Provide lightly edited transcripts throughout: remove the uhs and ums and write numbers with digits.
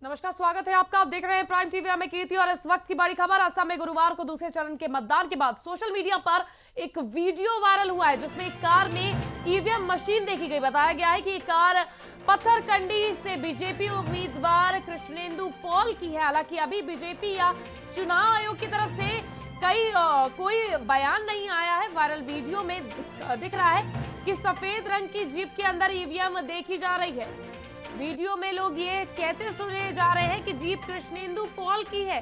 नमस्कार, स्वागत है आपका। आप देख रहे हैं प्राइम टीवी, मैं कीर्ति और इस वक्त की बड़ी खबर। असम में गुरुवार को दूसरे चरण के मतदान के बाद सोशल मीडिया पर एक वीडियो वायरल हुआ है जिसमें एक कार में ईवीएम मशीन देखी गई। बताया गया है कि ये कार पत्थरकंडी से बीजेपी उम्मीदवार कृष्णेंदु पॉल की है। हालांकि अभी बीजेपी या चुनाव आयोग की तरफ से कोई बयान नहीं आया है। वायरल वीडियो में दिख रहा है कि सफेद रंग की जीप के अंदर ईवीएम देखी जा रही है। वीडियो में लोग ये कहते सुने जा रहे हैं कि जीप कृष्णेंदु पॉल की है।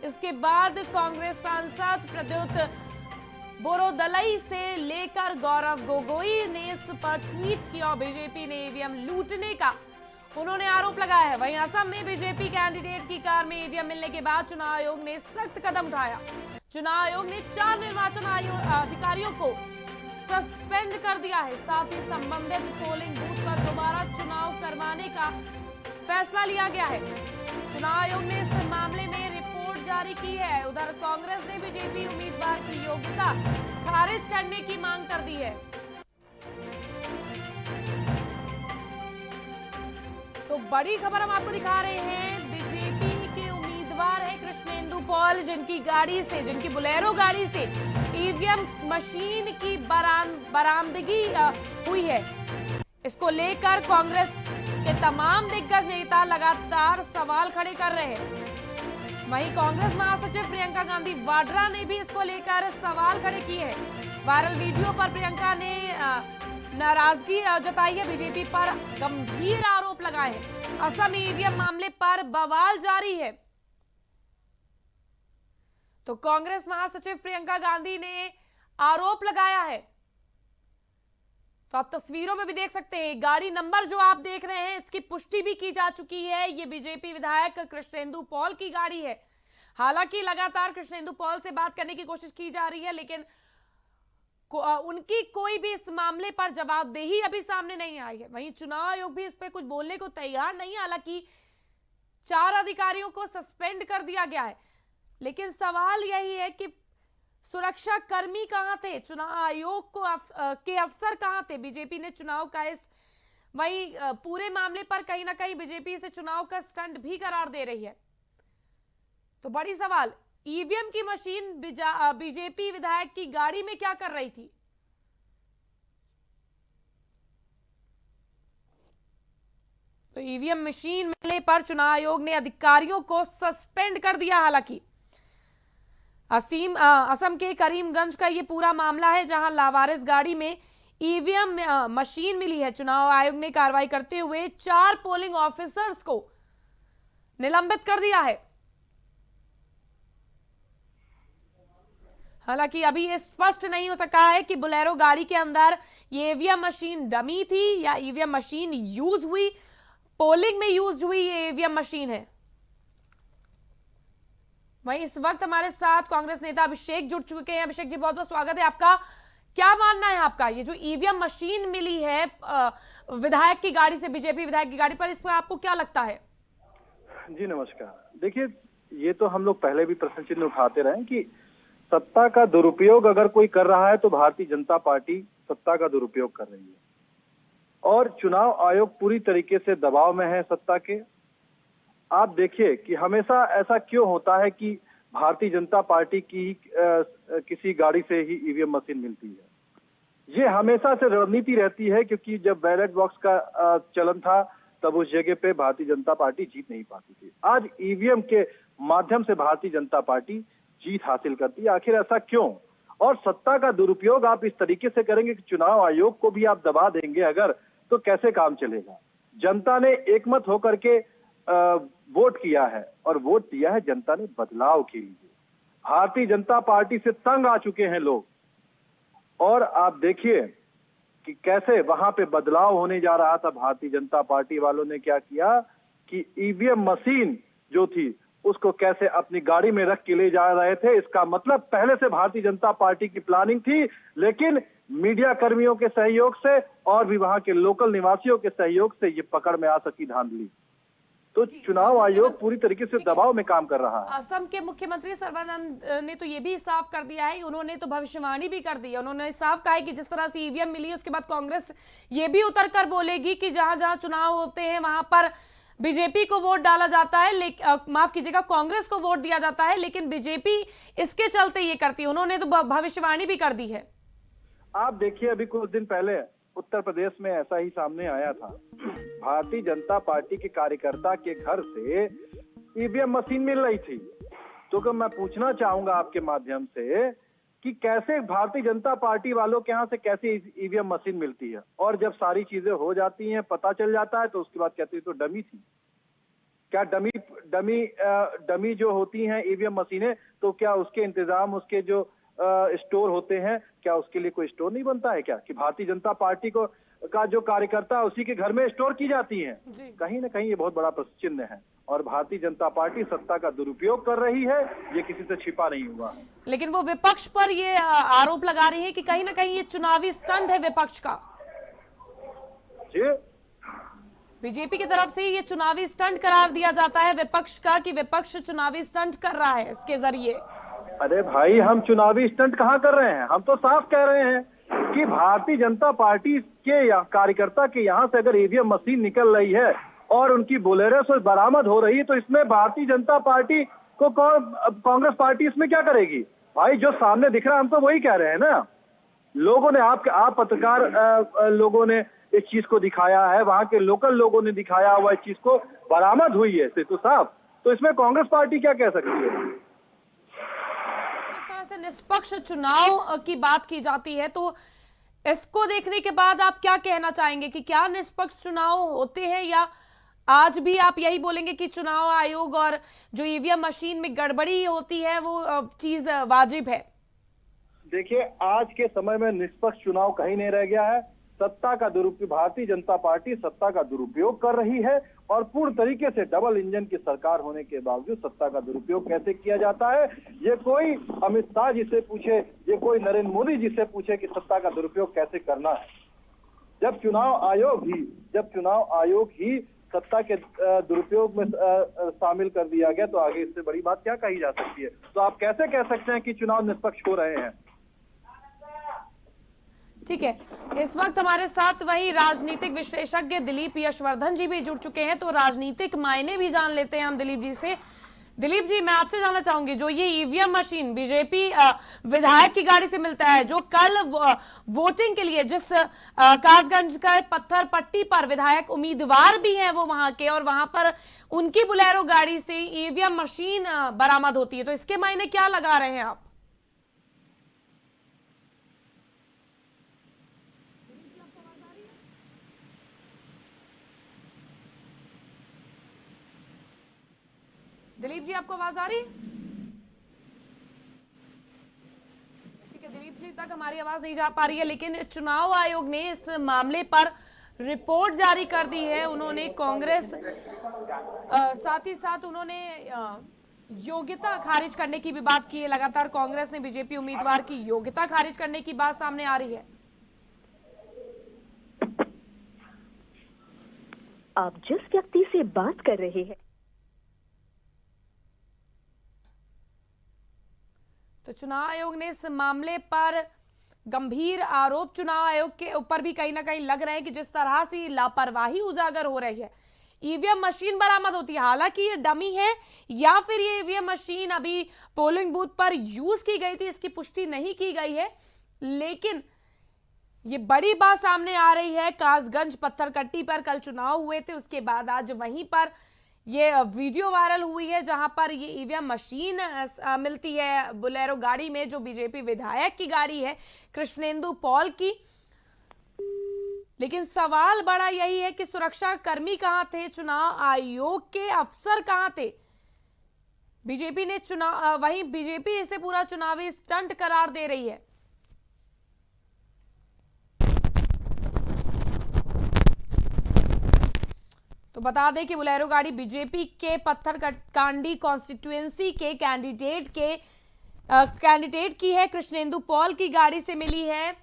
इसके बाद कांग्रेस सांसद प्रद्युत बोरोदलई से लेकर गौरव गोगोई ने इस पर ट्वीट किया और बीजेपी ने ईवीएम लूटने का उन्होंने आरोप लगाया है। वहीं असम में बीजेपी कैंडिडेट की कार में ईवीएम मिलने के बाद चुनाव आयोग ने सख्त कदम उठाया। चुनाव आयोग ने 4 निर्वाचन अधिकारियों को सस्पेंड कर दिया है। साथ ही संबंधित पोलिंग बूथ पर दोबारा चुनाव करवाने का फैसला लिया गया है। चुनाव आयोग ने इस मामले में रिपोर्ट जारी की है। उधर कांग्रेस ने बीजेपी उम्मीदवार की योग्यता खारिज करने की मांग कर दी है। तो बड़ी खबर हम आपको दिखा रहे हैं। बीजेपी के उम्मीदवार है कृष्णेंदु पॉल, जिनकी बोलेरो गाड़ी से ईवीएम मशीन की बरामदगी हुई है। इसको लेकर कांग्रेस के तमाम दिग्गज नेता लगातार सवाल खड़े कर रहे हैं। वहीं कांग्रेस महासचिव प्रियंका गांधी वाड्रा ने भी इसको लेकर सवाल खड़े किए हैं। वायरल वीडियो पर प्रियंका ने नाराजगी जताई है, बीजेपी पर गंभीर आरोप लगाए हैं। असम ईवीएम मामले पर बवाल जारी है। तो कांग्रेस महासचिव प्रियंका गांधी ने आरोप लगाया है। तो आप तस्वीरों में भी देख सकते हैं, गाड़ी नंबर जो आप देख रहे हैं इसकी पुष्टि भी की जा चुकी है। ये बीजेपी विधायक कृष्णेंदु पॉल की गाड़ी है। हालांकि लगातार कृष्णेंदु पॉल से बात करने की कोशिश की जा रही है, लेकिन उनकी कोई भी इस मामले पर जवाबदेही अभी सामने नहीं आई है। वहीं चुनाव आयोग भी इस पर कुछ बोलने को तैयार नहीं है। हालांकि 4 अधिकारियों को सस्पेंड कर दिया गया है, लेकिन सवाल यही है कि सुरक्षा कर्मी कहां थे, चुनाव आयोग के अफसर कहां थे। बीजेपी ने चुनाव का वही पूरे मामले पर कहीं ना कहीं बीजेपी से चुनाव का स्टंट भी करार दे रही है। तो बड़ी सवाल, ईवीएम की मशीन बीजेपी विधायक की गाड़ी में क्या कर रही थी। तो ईवीएम मशीन मिलने पर चुनाव आयोग ने अधिकारियों को सस्पेंड कर दिया। हालांकि असम के करीमगंज का ये पूरा मामला है, जहां लावारिस गाड़ी में ईवीएम मशीन मिली है। चुनाव आयोग ने कार्रवाई करते हुए 4 पोलिंग ऑफिसर्स को निलंबित कर दिया है। हालांकि अभी ये स्पष्ट नहीं हो सका है कि बोलेरो गाड़ी के अंदर ये ईवीएम मशीन डमी थी या ईवीएम मशीन यूज हुई, पोलिंग में यूज हुई ये ईवीएम मशीन है। वहीं इस वक्त हमारे साथ कांग्रेस नेता अभिषेक जुड़ चुके हैं। अभिषेक जी, बहुत बहुत स्वागत है आपका। क्या मानना है आपका, ये जो ईवीएम मशीन मिली है विधायक की गाड़ी से, बीजेपी विधायक की गाड़ी पर, इस पर आपको क्या लगता है? जी नमस्कार। देखिए, ये तो हम लोग पहले भी प्रश्न चिन्ह उठाते रहे कि सत्ता का दुरुपयोग अगर कोई कर रहा है तो भारतीय जनता पार्टी सत्ता का दुरुपयोग कर रही है, और चुनाव आयोग पूरी तरीके से दबाव में है सत्ता के। आप देखिए कि हमेशा ऐसा क्यों होता है कि भारतीय जनता पार्टी की किसी गाड़ी से ही ईवीएम मशीन मिलती है। ये हमेशा से रणनीति रहती है, क्योंकि जब बैलेट बॉक्स का चलन था तब उस जगह पे भारतीय जनता पार्टी जीत नहीं पाती थी। आज ईवीएम के माध्यम से भारतीय जनता पार्टी जीत हासिल करती है। आखिर ऐसा क्यों? और सत्ता का दुरुपयोग आप इस तरीके से करेंगे कि चुनाव आयोग को भी आप दबा देंगे अगर, तो कैसे काम चलेगा? जनता ने एकमत होकर के वोट किया है, और वोट दिया है जनता ने बदलाव के लिए। भारतीय जनता पार्टी से तंग आ चुके हैं लोग, और आप देखिए कि कैसे वहां पे बदलाव होने जा रहा था। भारतीय जनता पार्टी वालों ने क्या किया कि ईवीएम मशीन जो थी उसको कैसे अपनी गाड़ी में रख के ले जा रहे थे। इसका मतलब पहले से भारतीय जनता पार्टी की प्लानिंग थी, लेकिन मीडिया कर्मियों के सहयोग से और भी वहां के लोकल निवासियों के सहयोग से ये पकड़ में आ सकी धांधली। तो चुनाव आयोग पूरी तरीके से दबाव में काम कर रहा है। असम के मुख्यमंत्री सर्बानंद ने तो ये भी साफ कर दिया है, उन्होंने तो भविष्यवाणी भी कर दी है। उन्होंने साफ कहा है कि जिस तरह से ईवीएम मिली, उसके बाद कांग्रेस ये भी उतर कर बोलेगी कि जहां जहां चुनाव होते हैं वहां पर बीजेपी को वोट डाला जाता है, माफ कीजिएगा, कांग्रेस को वोट दिया जाता है, लेकिन बीजेपी इसके चलते ये करती है। उन्होंने तो भविष्यवाणी भी कर दी है। आप देखिए, अभी कुछ दिन पहले उत्तर प्रदेश में ऐसा ही सामने आया था। भारतीय जनता पार्टी के कार्यकर्ता के घर से ईवीएम मशीन मिल रही थी। तो मैं पूछना चाहूंगा आपके माध्यम से कि कैसे भारतीय जनता पार्टी वालों के यहाँ से कैसे ईवीएम मशीन मिलती है, और जब सारी चीजें हो जाती हैं, पता चल जाता है, तो उसके बाद कहते हैं तो डमी थी। क्या डमी जो होती हैं ईवीएम मशीनें, तो क्या उसके इंतजाम, उसके जो स्टोर होते हैं, क्या उसके लिए कोई स्टोर नहीं बनता है क्या, कि भारतीय जनता पार्टी का जो कार्यकर्ता उसी के घर में स्टोर की जाती हैं? कहीं ना कहीं ये बहुत बड़ा प्रश्न चिन्ह है, और भारतीय जनता पार्टी सत्ता का दुरुपयोग कर रही है, ये किसी से छिपा नहीं हुआ। लेकिन वो विपक्ष पर ये आरोप लगा रही है कि कहीं ना कहीं ये चुनावी स्टंट है विपक्ष का। जी, बीजेपी की तरफ से ये चुनावी स्टंट करार दिया जाता है विपक्ष का, कि विपक्ष चुनावी स्टंट कर रहा है इसके जरिए। अरे भाई, हम चुनावी स्टंट कहाँ कर रहे हैं? हम तो साफ कह रहे हैं कि भारतीय जनता पार्टी के कार्यकर्ता के यहाँ से अगर ईवीएम मशीन निकल रही है और उनकी बोलेरो से बरामद हो रही है, तो इसमें भारतीय जनता पार्टी को कांग्रेस पार्टी इसमें क्या करेगी? भाई, जो सामने दिख रहा है हम तो वही कह रहे हैं ना। लोगों ने, आप पत्रकार लोगों ने इस चीज को दिखाया है, वहां के लोकल लोगों ने दिखाया हुआ इस चीज को, बरामद हुई है तो साहब, तो इसमें कांग्रेस पार्टी क्या कह सकती है? जिस तरह से निष्पक्ष चुनाव की बात की जाती है, तो इसको देखने के बाद आप क्या कहना चाहेंगे कि क्या निष्पक्ष चुनाव होते हैं, या आज भी आप यही बोलेंगे कि चुनाव आयोग और जो ईवीएम मशीन में गड़बड़ी होती है वो चीज वाजिब है? देखिए, आज के समय में निष्पक्ष चुनाव कहीं नहीं रह गया है। सत्ता का दुरुपयोग, भारतीय जनता पार्टी सत्ता का दुरुपयोग कर रही है, और पूर्ण तरीके से डबल इंजन की सरकार होने के बावजूद सत्ता का दुरुपयोग कैसे किया जाता है, ये कोई अमित शाह जी से पूछे, ये कोई नरेंद्र मोदी जी से पूछे कि सत्ता का दुरुपयोग कैसे करना है। जब चुनाव आयोग ही सत्ता के दुरुपयोग में शामिल कर दिया गया, तो आगे इससे बड़ी बात क्या कही जा सकती है? तो आप कैसे कह सकते हैं कि चुनाव निष्पक्ष हो रहे हैं? ठीक है, इस वक्त हमारे साथ वही राजनीतिक विश्लेषज्ञ दिलीप यशवर्धन जी भी जुड़ चुके हैं, तो राजनीतिक मायने भी जान लेते हैं हम दिलीप जी से। दिलीप जी, मैं आपसे जानना चाहूंगी, जो ये ईवीएम मशीन बीजेपी विधायक की गाड़ी से मिलता है, जो कल वोटिंग के लिए जिस कासगंज का पत्थर पट्टी पर विधायक उम्मीदवार भी हैं वो वहां के, और वहां पर उनकी बुलेरो गाड़ी से ईवीएम मशीन बरामद होती है, तो इसके मायने क्या लगा रहे हैं आप? दिलीप जी, आपको आवाज आ रही? ठीक है, दिलीप जी तक हमारी आवाज नहीं जा पा रही है, लेकिन चुनाव आयोग ने इस मामले पर रिपोर्ट जारी कर दी है। उन्होंने कांग्रेस, साथ ही साथ उन्होंने योग्यता खारिज करने की भी बात की है। लगातार कांग्रेस ने बीजेपी उम्मीदवार की योग्यता खारिज करने की बात सामने आ रही है। आप जिस व्यक्ति से बात कर रहे हैं, तो चुनाव आयोग ने इस मामले पर गंभीर आरोप चुनाव आयोग के ऊपर भी कहीं ना कहीं लग रहे हैं कि जिस तरह से लापरवाही उजागर हो रही है। ईवीएम मशीन बरामद होती है, हालांकि ये डमी है या फिर ये ईवीएम मशीन अभी पोलिंग बूथ पर यूज की गई थी, इसकी पुष्टि नहीं की गई है, लेकिन ये बड़ी बात सामने आ रही है। कासगंज पत्थरकट्टी पर कल चुनाव हुए थे, उसके बाद आज वहीं पर ये वीडियो वायरल हुई है जहां पर ये ईवीएम मशीन मिलती है बुलेरो गाड़ी में, जो बीजेपी विधायक की गाड़ी है, कृष्णेंदु पॉल की। लेकिन सवाल बड़ा यही है कि सुरक्षा कर्मी कहां थे, चुनाव आयोग के अफसर कहां थे? बीजेपी ने वहीं बीजेपी इसे पूरा चुनावी स्टंट करार दे रही है। तो बता दें कि बुलेरो गाड़ी बीजेपी के पत्थरकांडी कॉन्स्टिट्यूएंसी के कैंडिडेट की है, कृष्णेंदु पॉल की गाड़ी से मिली है।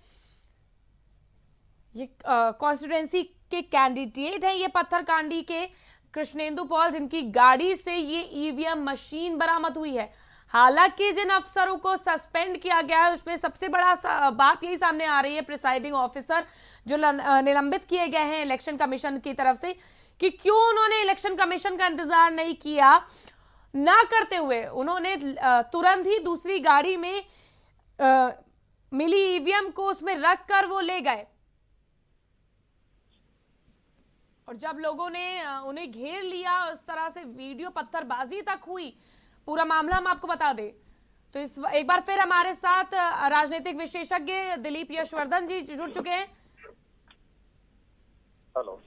ये कॉन्स्टिट्यूएंसी के कैंडिडेट हैं ये पत्थरकांडी के कृष्णेंदु पॉल, जिनकी गाड़ी से ये ईवीएम मशीन बरामद हुई है। हालांकि जिन अफसरों को सस्पेंड किया गया है उसमें सबसे बड़ा बात यही सामने आ रही है, प्रिसाइडिंग ऑफिसर जो निलंबित किए गए हैं इलेक्शन कमीशन की तरफ से, कि क्यों उन्होंने इलेक्शन कमीशन का इंतजार नहीं किया, ना करते हुए उन्होंने तुरंत ही दूसरी गाड़ी में मिली ईवीएम को उसमें रख कर वो ले गए। और जब लोगों ने उन्हें घेर लिया, उस तरह से वीडियो पत्थरबाजी तक हुई, पूरा मामला हम आपको बता दें। तो एक बार फिर हमारे साथ राजनीतिक विशेषज्ञ दिलीप यशवर्धन जी जुड़ चुके हैं। हेलो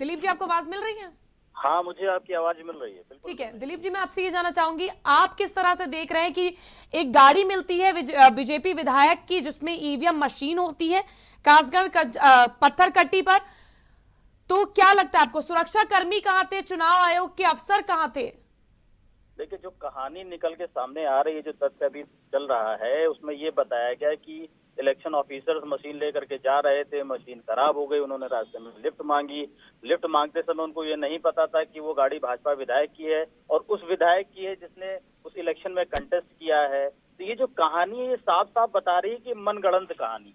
दिलीप जी, आपको आवाज मिल रही है? हाँ, मुझे आपकी आवाज मिल रही है। बिल्कुल। ठीक है दिलीप जी, मैं आपसे ये जानना चाहूंगी, आप किस तरह से देख रहे हैं कि एक गाड़ी मिलती है बीजेपी विधायक की जिसमें ईवीएम मशीन होती है कासगढ़ पत्थर कट्टी पर, तो क्या लगता है आपको, सुरक्षा कर्मी कहाँ थे, चुनाव आयोग के अफसर कहाँ थे? देखिए, जो कहानी निकल के सामने आ रही है, जो तथ्य अभी चल रहा है, उसमें ये बताया गया कि इलेक्शन ऑफिसर्स मशीन लेकर के जा रहे थे, मशीन खराब हो गई, उन्होंने रास्ते में लिफ्ट मांगी। लिफ्ट मांगते समय उनको ये नहीं पता था कि वो गाड़ी भाजपा विधायक की है और उस विधायक की है जिसने उस इलेक्शन में कंटेस्ट किया है। तो ये जो कहानी है, ये साफ साफ बता रही है कि मनगढ़ंत कहानी।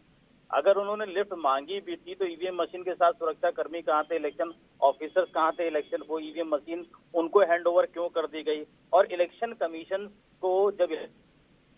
अगर उन्होंने लिफ्ट मांगी भी थी तो ईवीएम मशीन के साथ सुरक्षा कर्मी कहाँ थे, इलेक्शन ऑफिसर्स कहाँ थे, इलेक्शन वो ईवीएम मशीन उनको हैंडओवर क्यों कर दी गई? और इलेक्शन कमीशन को जब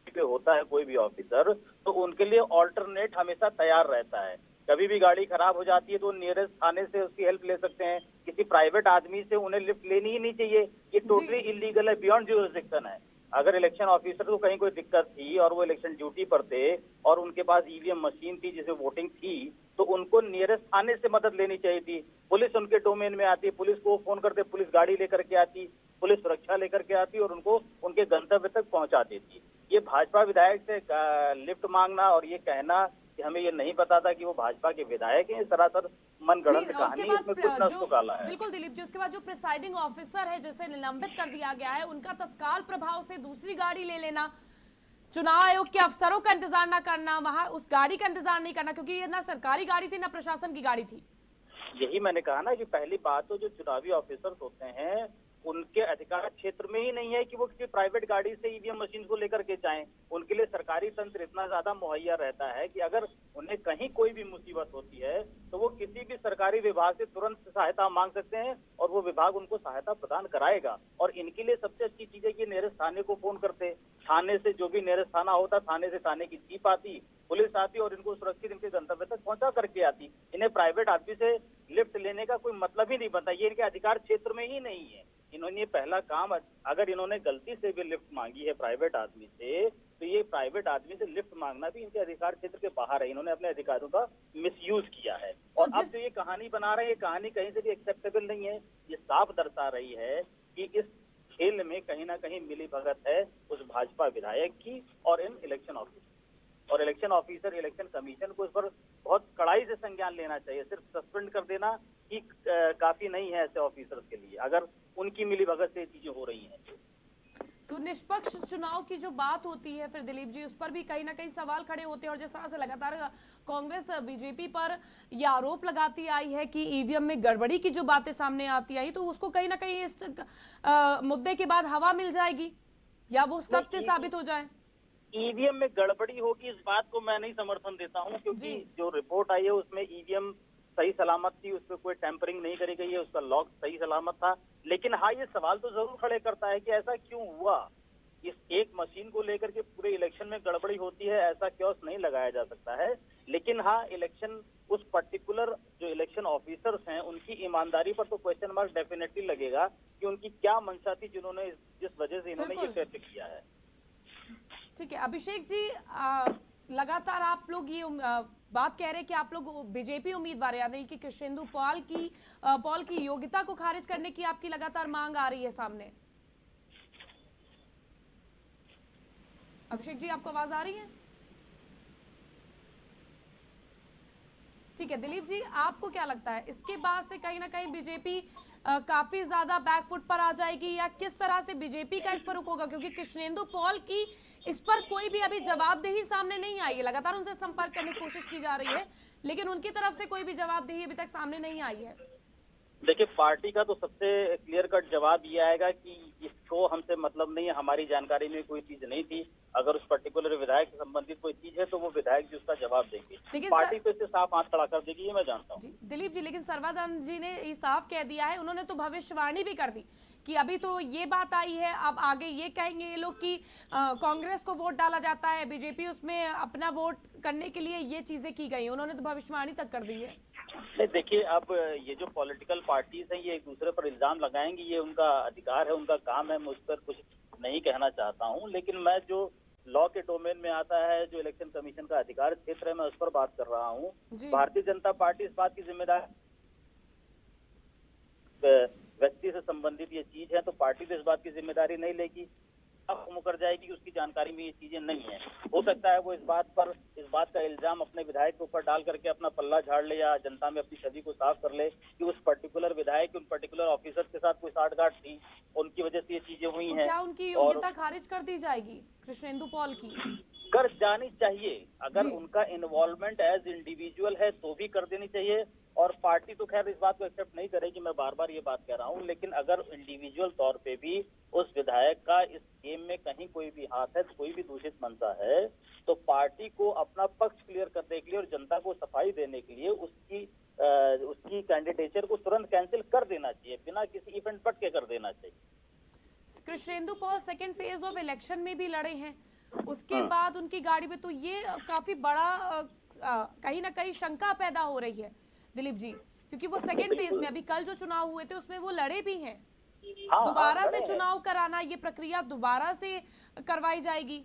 पे होता है कोई भी ऑफिसर, तो उनके लिए ऑल्टरनेट हमेशा तैयार रहता है। कभी भी गाड़ी खराब हो जाती है तो नियरेस्ट थाने से उसकी हेल्प ले सकते हैं। किसी प्राइवेट आदमी से उन्हें लिफ्ट लेनी ही नहीं चाहिए। ये टोटली इलीगल है, बियॉन्ड ज्यूरिसडिक्शन है। अगर इलेक्शन ऑफिसर को कहीं कोई दिक्कत थी और वो इलेक्शन ड्यूटी पर थे और उनके पास ईवीएम मशीन थी जिसे वोटिंग थी, तो उनको नियरेस्ट थाने से मदद लेनी चाहिए थी। पुलिस उनके डोमेन में आती, पुलिस को फोन करते, पुलिस गाड़ी लेकर के आती, पुलिस सुरक्षा लेकर के आती और उनको उनके गंतव्य तक पहुंचा देती। ये भाजपा विधायक से लिफ्ट मांगना और ये कहना कि हमें ये नहीं पता था कि वो भाजपा के विधायक हैं, सरासर मनगढ़ंत कहानी है, इसमें कुछ न कुछ काला है। बिल्कुल दिलीप जी, उसके बाद जो प्रिसाइडिंग ऑफिसर है जिसे निलंबित कर दिया गया है, उनका तत्काल प्रभाव से दूसरी गाड़ी ले लेना, चुनाव आयोग के अफसरों का इंतजार ना करना, वहां उस गाड़ी का इंतजार नहीं करना, क्योंकि ये ना सरकारी गाड़ी थी ना प्रशासन की गाड़ी थी। यही मैंने कहा ना कि पहली बात तो जो चुनावी ऑफिसर्स होते हैं उनके अधिकार क्षेत्र में ही नहीं है कि वो किसी प्राइवेट गाड़ी से ईवीएम मशीन को लेकर के जाएं। उनके लिए सरकारी तंत्र इतना ज्यादा मुहैया रहता है कि अगर उन्हें कहीं कोई भी मुसीबत होती है तो वो किसी भी सरकारी विभाग से तुरंत सहायता मांग सकते हैं और वो विभाग उनको सहायता प्रदान कराएगा। और इनके लिए सबसे अच्छी चीज है कि नियरेस्ट थाने को फोन करते, थाने से जो भी नियरेस्ट थाना होता, थाने से थाने की जीप आती, पुलिस आती और इनको सुरक्षित इनके गंतव्य तक पहुंचा करके आती। इन्हें प्राइवेट आदमी से लिफ्ट लेने का कोई मतलब ही नहीं बनता, ये इनके अधिकार क्षेत्र में ही नहीं है। इन्होंने पहला काम, अगर इन्होंने गलती से भी लिफ्ट मांगी है प्राइवेट आदमी से, तो ये प्राइवेट आदमी से लिफ्ट मांगना भी इनके अधिकार क्षेत्र के बाहर है। इन्होंने अपने अधिकारों का मिसयूज किया है और अब जो ये कहानी बना रहे हैं, ये कहानी कहीं से भी एक्सेप्टेबल नहीं है। ये साफ दर्शा रही है कि इस खेल में कहीं ना कहीं मिली भगत है उस भाजपा विधायक की और इन इलेक्शन ऑफिसर। और इलेक्शन ऑफिसर, इलेक्शन कमीशन को इस पर बहुत कड़ाई से संज्ञान लेना चाहिए। सिर्फ सस्पेंड कर देना ही काफी नहीं है ऐसे ऑफिसर्स के लिए, अगर उनकी मिली भगत से चीजें हो रही हैं। तो निष्पक्ष चुनाव की जो बात होती है फिर दिलीप जी, उस पर भी कहीं ना कहीं सवाल खड़े होते हैं। और जिस तरह से लगातार कांग्रेस बीजेपी पर यह आरोप लगाती आई है कि ईवीएम में गड़बड़ी की जो बातें सामने आती आई, तो उसको कहीं ना कहीं इस मुद्दे के बाद हवा मिल जाएगी या वो सत्य साबित हो जाए। ईवीएम में गड़बड़ी होगी इस बात को मैं नहीं समर्थन देता हूं, क्योंकि जो रिपोर्ट आई है उसमें ईवीएम सही सलामत थी, उस पर कोई टेम्परिंग नहीं करी गई है, उसका लॉक सही सलामत था। लेकिन हाँ, ये सवाल तो जरूर खड़े करता है कि ऐसा क्यों हुआ। इस एक मशीन को लेकर के पूरे इलेक्शन में गड़बड़ी होती है, ऐसा क्योस नहीं लगाया जा सकता है। लेकिन हाँ, इलेक्शन उस पर्टिकुलर जो इलेक्शन ऑफिसर्स हैं उनकी ईमानदारी पर तो क्वेश्चन मार्क डेफिनेटली लगेगा कि उनकी क्या मंशा थी जिन्होंने जिस वजह से इन्होंने ये कृत्य किया है। ठीक है अभिषेक जी, लगातार आप लोग ये बात कह रहे हैं कि आप लोग बीजेपी उम्मीदवार यानी कि कृष्णेंदु पॉल की योग्यता को खारिज करने की आपकी लगातार मांग आ रही है सामने। अभिषेक जी, आपको आवाज आ रही है? ठीक है दिलीप जी, आपको क्या लगता है इसके बाद से कहीं ना कहीं बीजेपी काफी ज्यादा बैकफुट पर आ जाएगी या किस तरह से बीजेपी का इस पर रुख होगा? क्योंकि कृष्णेंदु पॉल की इस पर कोई भी अभी जवाबदेही सामने नहीं आई है। लगातार उनसे संपर्क करने की कोशिश की जा रही है लेकिन उनकी तरफ से कोई भी जवाबदेही अभी तक सामने नहीं आई है। देखिए, पार्टी का तो सबसे क्लियर कट जवाब ये आएगा कि इसको हमसे मतलब नहीं है, हमारी जानकारी में कोई चीज नहीं थी। अगर उस पर्टिकुलर विधायक से संबंधित कोई चीज है तो वो विधायक जी उसका जवाब देंगे। लेकिन पार्टी तो इससे साफ हाथ खड़ा कर देगी, ये मैं जानता हूँ। जी दिलीप जी, लेकिन सर्वानंद जी ने ये साफ कह दिया है, उन्होंने तो भविष्यवाणी भी कर दी कि अभी तो ये बात आई है, अब आगे ये कहेंगे ये लोग कि कांग्रेस को वोट डाला जाता है, बीजेपी उसमें अपना वोट करने के लिए ये चीजें की गई, उन्होंने तो भविष्यवाणी तक कर दी है। नहीं देखिए, अब ये जो पॉलिटिकल पार्टीज हैं ये एक दूसरे पर इल्जाम लगाएंगी, ये उनका अधिकार है, उनका काम है, मैं उस पर कुछ नहीं कहना चाहता हूँ। लेकिन मैं जो लॉ के डोमेन में आता है, जो इलेक्शन कमीशन का अधिकार क्षेत्र है, मैं उस पर बात कर रहा हूँ। भारतीय जनता पार्टी इस बात की जिम्मेदार व्यक्ति से संबंधित ये चीज है तो पार्टी तो इस बात की जिम्मेदारी नहीं लेगी, अब मुकर जाएगी कि उसकी जानकारी में ये चीजें नहीं है। हो सकता है वो इस बात का इल्जाम अपने विधायक के ऊपर डाल करके अपना पल्ला झाड़ ले या जनता में अपनी छवि को साफ कर ले कि उस पर्टिकुलर विधायक उन पर्टिकुलर ऑफिसर के साथ कोई साठगांठ थी, उनकी वजह से ये चीजें हुई तो हैं। क्या उनकी योग्यता खारिज कर दी जाएगी कृष्णेंदु पॉल की? कर जानी चाहिए, अगर उनका इन्वॉल्वमेंट एज इंडिविजुअल है तो भी कर देनी चाहिए। और पार्टी तो खैर इस बात को एक्सेप्ट नहीं करेगी, मैं बार बार ये बात कह रहा हूँ। लेकिन अगर इंडिविजुअल तौर पे भी उस विधायक का इस गेम में कहीं कोई भी हाथ है, कोई भी दूषित मनसा है, तो पार्टी को अपना पक्ष क्लियर करने के लिए और जनता को सफाई देने के लिए उसकी कैंडिडेचर को तुरंत कैंसिल कर देना चाहिए, बिना किसी इवेंट पट के कर देना चाहिए। Krishnendu Paul second phase of election में भी लड़े हैं, उसके बाद उनकी गाड़ी में तो ये काफी बड़ा कहीं ना कहीं शंका पैदा हो रही है दिलीप जी, क्योंकि वो सेकेंड फेज में अभी कल जो चुनाव हुए थे उसमें वो लड़े भी हैं। दोबारा से चुनाव कराना, ये प्रक्रिया दोबारा से करवाई जाएगी?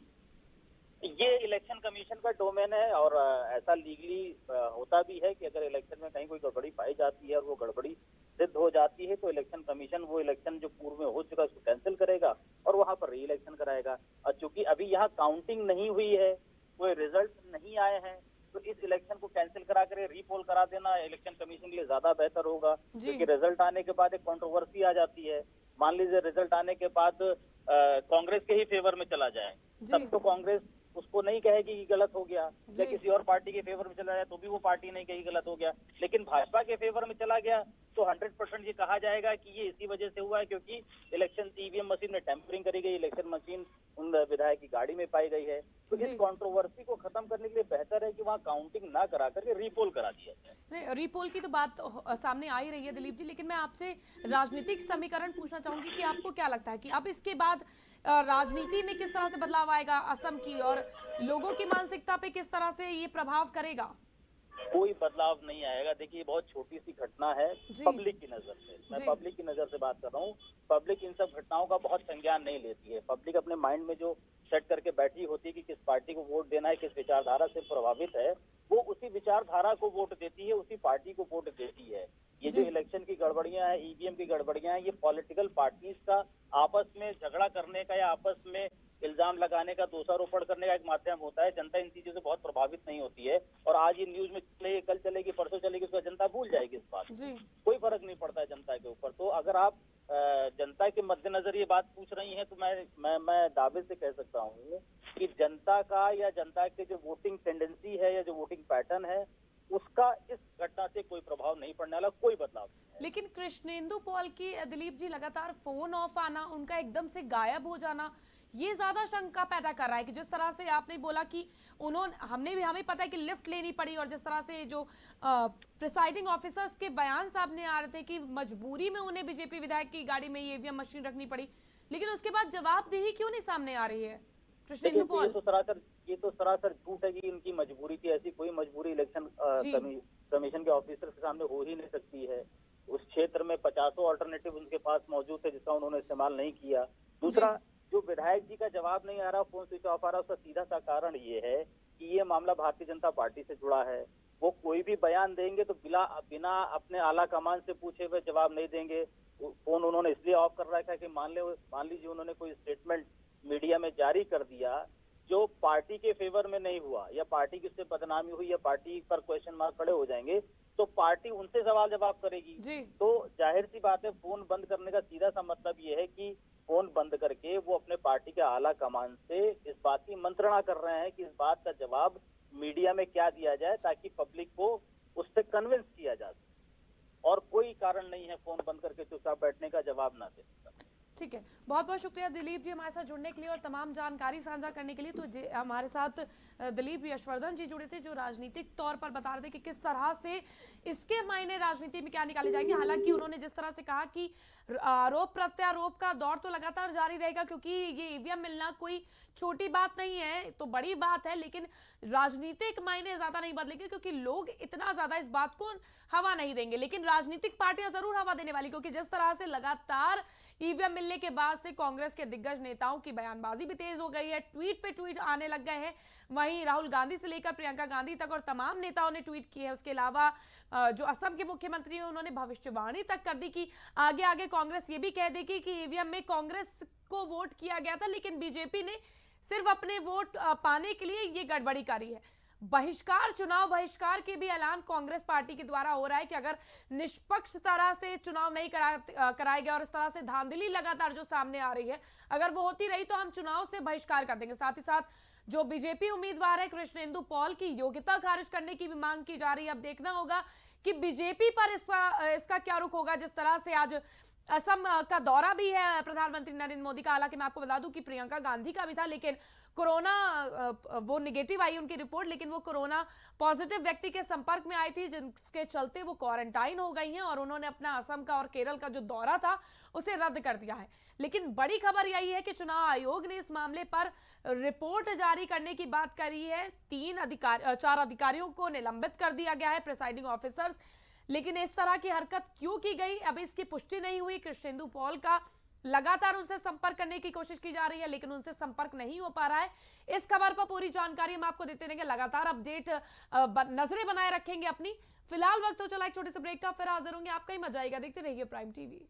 ये इलेक्शन कमीशन का डोमेन है और ऐसा लीगली होता भी है कि अगर इलेक्शन में कहीं कोई गड़बड़ी पाई जाती है और वो गड़बड़ी सिद्ध हो जाती है तो इलेक्शन कमीशन वो इलेक्शन जो पूर्व में हो चुका है उसको कैंसिल करेगा और वहां पर री इलेक्शन कराएगा। और चूंकि अभी यहाँ काउंटिंग नहीं हुई है, कोई रिजल्ट नहीं आए हैं, तो इस इलेक्शन को कैंसिल करा कर रीपोल करा देना इलेक्शन कमीशन के लिए ज्यादा बेहतर होगा। क्योंकि रिजल्ट आने के बाद एक कंट्रोवर्सी आ जाती है। मान लीजिए रिजल्ट आने के बाद कांग्रेस के ही फेवर में चला जाए, तब तो कांग्रेस उसको नहीं कहेगी कि गलत हो गया, या किसी और पार्टी के फेवर में चला जाए तो भी वो पार्टी नहीं कहेगी गलत हो गया। लेकिन भाजपा के फेवर में चला गया तो 100% ये कहा जाएगा कि ये इसी वजह से हुआ है क्योंकि इलेक्शन ईवीएम मशीन में टेम्परिंग करी गई, इलेक्शन मशीन उन विधायक की गाड़ी में पाई गई है। तो इस कंट्रोवर्सी को खत्म करने के लिए बेहतर है कि वहाँ काउंटिंग ना करा करके रीपोल करा दिया जाए। रीपोल की तो बात सामने आ ही रही है दिलीप जी, लेकिन मैं आपसे राजनीतिक समीकरण पूछना चाहूंगी कि आपको क्या लगता है कि अब इसके बाद राजनीति में किस तरह से बदलाव आएगा असम की, और लोगों की मानसिकता पे किस तरह से ये प्रभाव करेगा? कोई बदलाव नहीं आएगा। देखिए बहुत छोटी सी घटना है पब्लिक की नजर से, मैं पब्लिक की नजर से बात कर रहा हूँ। पब्लिक इन सब घटनाओं का बहुत संज्ञान नहीं लेती है। पब्लिक अपने माइंड में जो सेट करके बैठी होती है कि किस पार्टी को वोट देना है, किस विचारधारा से प्रभावित है, वो उसी विचारधारा को वोट देती है, उसी पार्टी को वोट देती है। ये जो इलेक्शन की गड़बड़ियां हैं, ईवीएम की गड़बड़ियां हैं, ये पॉलिटिकल पार्टीज का आपस में झगड़ा करने का या आपस में इल्जाम लगाने का, दोषारोपण करने का एक माध्यम होता है। जनता इन चीजों से बहुत प्रभावित नहीं होती है और आज ये न्यूज में चलेगी, कल चलेगी, परसों चलेगी, उसका जनता भूल जाएगी इस बात। कोई फर्क नहीं पड़ता है जनता के ऊपर। तो अगर आप जनता के मद्देनजर ये बात पूछ रही हैं तो मैं दावे से कह सकता हूँ कि जनता का या जनता के जो वोटिंग टेंडेंसी है या जो वोटिंग पैटर्न है उसका इस घटना से कोई प्रभाव नहीं पड़ने वाला, कोई बदलाव नहीं। लेकिन कृष्णेंदु पॉल की दिलीप जी लगातार फोन ऑफ आना, उनका एकदम से गायब हो जाना, ये ज्यादा शंका पैदा कर रहा है कि जिस तरह से आपने बोला कि हमें पता है कि लिफ्ट लेनी पड़ी, और जिस तरह से जो प्रिसाइडिंग ऑफिसर्स के बयान सामने आ रहे थे कि मजबूरी में उन्हें बीजेपी विधायक की गाड़ी में ईवीएम मशीन रखनी पड़ी, लेकिन उसके बाद जवाबदेही क्यों नहीं सामने आ रही है कृष्णेंदु पॉल? ये तो सरासर झूठ है कि इनकी मजबूरी थी। ऐसी कोई मजबूरी इलेक्शन कमीशन के ऑफिसर के सामने हो ही नहीं सकती है। उस क्षेत्र में 50 अल्टरनेटिव उनके पास मौजूद थे जिसका उन्होंने इस्तेमाल नहीं किया। दूसरा, जो विधायक जी का जवाब नहीं आ रहा, फोन स्विच ऑफ आ रहा, उसका सीधा सा कारण ये है कि ये मामला भारतीय जनता पार्टी से जुड़ा है। वो कोई भी बयान देंगे तो बिना अपने आला कमान से पूछे हुए जवाब नहीं देंगे। फोन उन्होंने इसलिए ऑफ कर रखा है कि मान लीजिए उन्होंने कोई स्टेटमेंट मीडिया में जारी कर दिया जो पार्टी के फेवर में नहीं हुआ, या पार्टी की उससे बदनामी हुई, या पार्टी पर क्वेश्चन मार्क खड़े हो जाएंगे, तो पार्टी उनसे सवाल जवाब करेगी। तो जाहिर सी बात है, फोन बंद करने का सीधा सा मतलब ये है कि फोन बंद करके वो अपने पार्टी के आला कमान से इस बात की मंत्रणा कर रहे हैं कि इस बात का जवाब मीडिया में क्या दिया जाए ताकि पब्लिक को उससे कन्विंस किया जा सके। और कोई कारण नहीं है फोन बंद करके चुपचाप बैठने का, जवाब ना दे। ठीक है, बहुत बहुत शुक्रिया दिलीप जी हमारे साथ जुड़ने के लिए और तमाम जानकारी साझा करने के लिए। तो हमारे साथ दिलीप यशवर्धन जी जुड़े थे, जो राजनीतिक तौर पर बता रहे थे कि किस तरह से इसके मायने राजनीति में क्या निकाले जाएंगे। हालांकि उन्होंने जिस तरह से कहा कि आरोप प्रत्यारोप का दौर तो लगातार जारी रहेगा, क्योंकि ये ईवीएम मिलना कोई छोटी बात नहीं है, तो बड़ी बात है, लेकिन राजनीतिक मायने ज्यादा नहीं बदलेंगे, क्योंकि लोग इतना ज्यादा इस बात को हवा नहीं देंगे। लेकिन राजनीतिक पार्टियां जरूर हवा देने वाली, क्योंकि जिस तरह से लगातार ईवीएम मिलने के बाद से कांग्रेस के दिग्गज नेताओं की बयानबाजी भी तेज हो गई है, ट्वीट पे ट्वीट आने लग गए हैं। वहीं राहुल गांधी से लेकर प्रियंका गांधी तक और तमाम नेताओं ने ट्वीट किए हैं। उसके अलावा जो असम के मुख्यमंत्री हैं, उन्होंने भविष्यवाणी तक कर दी कि आगे आगे कांग्रेस ये भी कह देगी कि ईवीएम में कांग्रेस को वोट किया गया था, लेकिन बीजेपी ने सिर्फ अपने वोट पाने के लिए ये गड़बड़ी करी है। बहिष्कार, चुनाव बहिष्कार के भी ऐलान कांग्रेस पार्टी के द्वारा हो रहा है कि अगर निष्पक्ष तरह से चुनाव नहीं कराए गए और इस तरह से धांधली लगातार जो सामने आ रही है, अगर वो होती रही तो हम चुनाव से बहिष्कार कर देंगे। साथ ही साथ जो बीजेपी उम्मीदवार है कृष्णेंदु पॉल की योग्यता खारिज करने की भी मांग की जा रही है। अब देखना होगा कि बीजेपी पर इसका क्या रुख होगा। जिस तरह से आज असम का दौरा भी है प्रधानमंत्री नरेंद्र मोदी का, हालांकि मैं आपको बता दूं कि प्रियंका गांधी का भी था, लेकिन कोरोना वो निगेटिव आई उनकी रिपोर्ट, लेकिन वो कोरोना पॉजिटिव व्यक्ति के संपर्क में आई थी, जिसके चलते वो क्वारंटाइन हो गई हैं और उन्होंने अपना असम का और केरल का जो दौरा था उसे रद्द कर दिया है। लेकिन बड़ी खबर यही है कि चुनाव आयोग ने इस मामले पर रिपोर्ट जारी करने की बात करी है। 4 अधिकारियों को निलंबित कर दिया गया है, प्रिसाइडिंग ऑफिसर्स। लेकिन इस तरह की हरकत क्यों की गई, अभी इसकी पुष्टि नहीं हुई। कृष्णेंदु पॉल का लगातार उनसे संपर्क करने की कोशिश की जा रही है, लेकिन उनसे संपर्क नहीं हो पा रहा है। इस खबर पर पूरी जानकारी हम आपको देते रहेंगे, लगातार अपडेट नजरें बनाए रखेंगे अपनी। फिलहाल वक्त हो चला एक छोटे से ब्रेक का, फिर हाजिर होंगे। आपका ही मजा आएगा, देखते रहिए प्राइम टीवी।